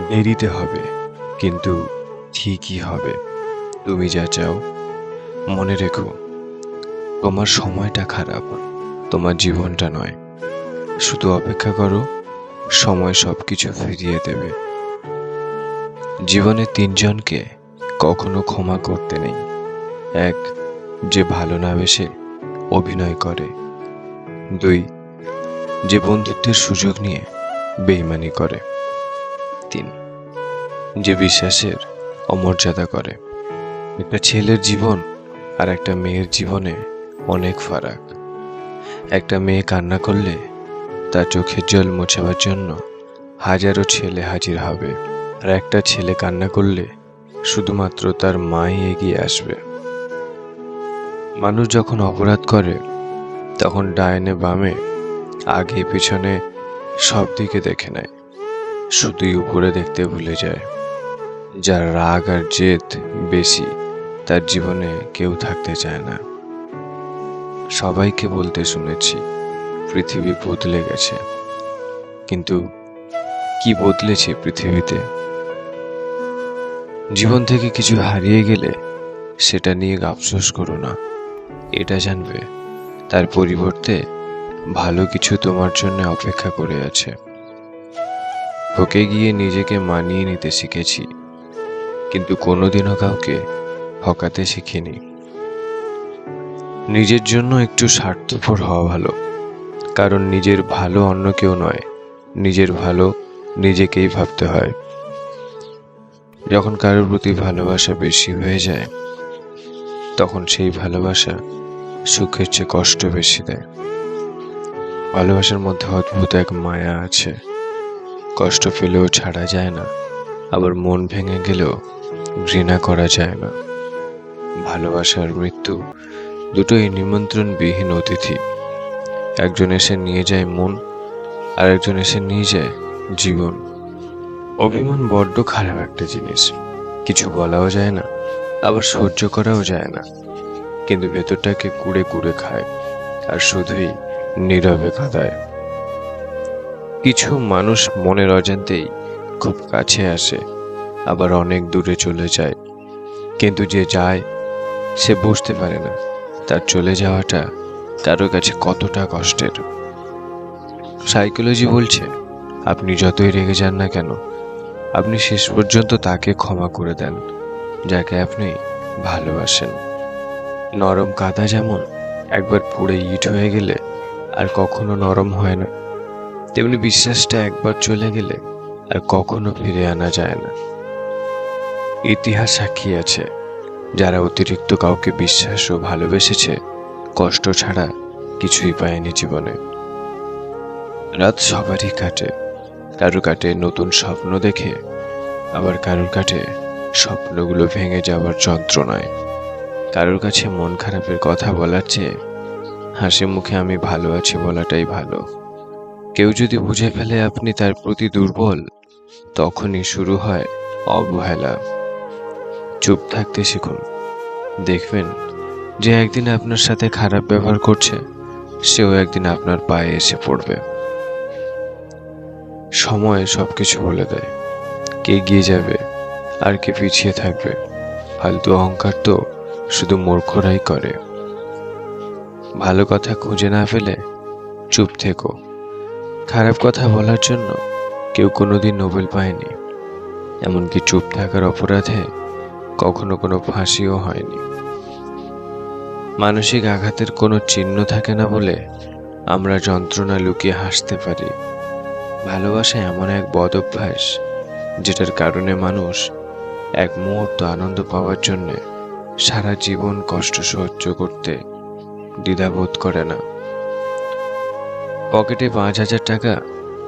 দেরিতে হবে, কিন্তু ঠিকই হবে। তুমি যা চাও। মনে রেখো, তোমার সময়টা খারাপ, তোমার জীবনটা নয়। শুধু অপেক্ষা করো, সময় সবকিছু ফিরিয়ে দেবে। জীবনে তিনজনকে কখনো ক্ষমা করতে নেই। এক, যে ভালো না বেসে অভিনয় করে। দুই, যে বন্ধুত্বের সুযোগ নিয়ে বেইমানি করে। তিন, যে বিশ্বাসের অমর্যাদা করে। একটা ছেলের জীবন আর একটা মেয়ের জীবনে অনেক ফারাক। একটা মেয়ে কান্না করলে তার চোখের জল মোছাবার জন্য হাজারো ছেলে হাজির হবে, আর একটা ছেলে কান্না করলে শুধুমাত্র তার মাই এগিয়ে আসবে। মানুষ যখন অপরাধ করে তখন ডাইনে বামে আগে পিছনে সব দিকে দেখে নেয়, শুধুই উপরে দেখতে ভুলে যায়। যার রাগ আর জেদ বেশি, তার জীবনে কেউ থাকতে চায় না। সবাইকে বলতে শুনেছি পৃথিবী বদলে গেছে, কিন্তু কি বদলেছে পৃথিবীতে? জীবন থেকে কিছু হারিয়ে গেলে সেটা নিয়ে আফসোস করো না। এটা জানবে তার পরিবর্তে ভালো কিছু তোমার জন্য অপেক্ষা করে আছে। ঠকে গিয়ে নিজেকে মানিয়ে নিতে শিখেছি, কিন্তু কোনোদিনও কাউকে ঠকাতে শিখিনি। নিজের জন্য একটু স্বার্থপর হওয়া ভালো, কারণ নিজের ভালো অন্য কেউ নয়, নিজের ভালো নিজেকেই ভাবতে হয়। যখন কারোর প্রতি ভালোবাসা বেশি হয়ে যায়, তখন সেই ভালোবাসা সুখের চেয়ে কষ্ট বেশি দেয়। ভালোবাসার মধ্যে অদ্ভুত এক মায়া আছে, কষ্ট পেলেও ছাড়া যায় না, আবার মন ভেঙে গেলেও ঘৃণা করা যায় না। ভালোবাসার মৃত্যু দুটোই নিমন্ত্রণবিহীন অতিথি। একজন এসে নিয়ে যায় মন, আর একজন এসে নিয়ে যায় জীবন। অভিমান বড্ড খারাপ একটা জিনিস, কিছু বলাও যায় না, আবার সহ্য করাও যায় না, কিন্তু ভেতরটাকে কুড়ে কুড়ে খায় আর শুধুই নীরবে কাঁদায়। কিছু মানুষ মনের অজান্তেই খুব কাছে আসে, আবার অনেক দূরে চলে যায়, কিন্তু যে যায় সে বুঝতে পারে না তার চলে যাওয়াটা কারো কাছে কতটা কষ্টের। সাইকোলজি বলছে, আপনি যতই রেগে যান না কেন, আপনি শেষ পর্যন্ত তাকে ক্ষমা করে দেন যাকে আপনি ভালোবাসেন। নরম কাদা যেমন একবার পুড়ে ইট হয়ে গেলে আর কখনো নরম হয় না, তেমনি বিশ্বাসটা একবার চলে গেলে আর কখনো ফিরে আনা যায় না। ইতিহাস সাক্ষী আছে, যারা অতিরিক্ত কাউকে বিশ্বাস ও ভালোবেসেছে, কষ্ট ছাড়া কিছুই পায়নি জীবনে। রাত সবারই কাটে, কারো কাটে নতুন স্বপ্ন দেখে, আবার কারোর কাটে স্বপ্নগুলো ভেঙে যাওয়ার যন্ত্রণায়। কারোর কাছে মন খারাপের কথা বলার চেয়ে হাসি মুখে আমি ভালো আছি বলাটাই ভালো। কেউ যদি বুঝে ফেলে আপনি তার প্রতি দুর্বল, তখনই শুরু হয় অবহেলা। চুপ থাকতে শিখুন, দেখবেন যে একদিন আপনার সাথে খারাপ ব্যবহার করছে, সেও একদিন আপনার পায়ে এসে পড়বে। সময় সবকিছু বলে দেয়, কে এগিয়ে যাবে আর কে পিছিয়ে থাকবে। ফালতু অহংকার তো শুধু মূর্খরাই করে। ভালো কথা খুঁজে না পেলে চুপ থেকো। খারাপ কথা বলার জন্য কেউ কোনোদিন নোবেল পায়নি, এমনকি চুপ থাকার অপরাধে কখনো কোনো ফাঁসিও হয়নি। মানসিক আঘাতের কোনো চিহ্ন থাকে না বলে আমরা যন্ত্রণা লুকিয়ে হাসতে পারি। ভালোবাসা এমন এক বদ অভ্যাস, যেটার কারণে মানুষ এক মুহূর্ত আনন্দ পাওয়ার জন্য সারা জীবন কষ্ট সহ্য করতে দ্বিধাবোধ করে না। পকেটে 5,000 টাকা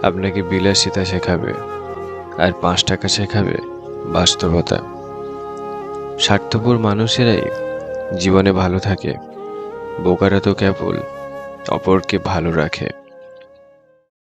আপনাকে বিলাসিতা শেখাবে, আর 5 টাকা শেখাবে বাস্তবতা। স্বার্থপর মানুষেরাই জীবনে ভালো থাকে, বোকারা তো কেবল অপরকে ভালো রাখে।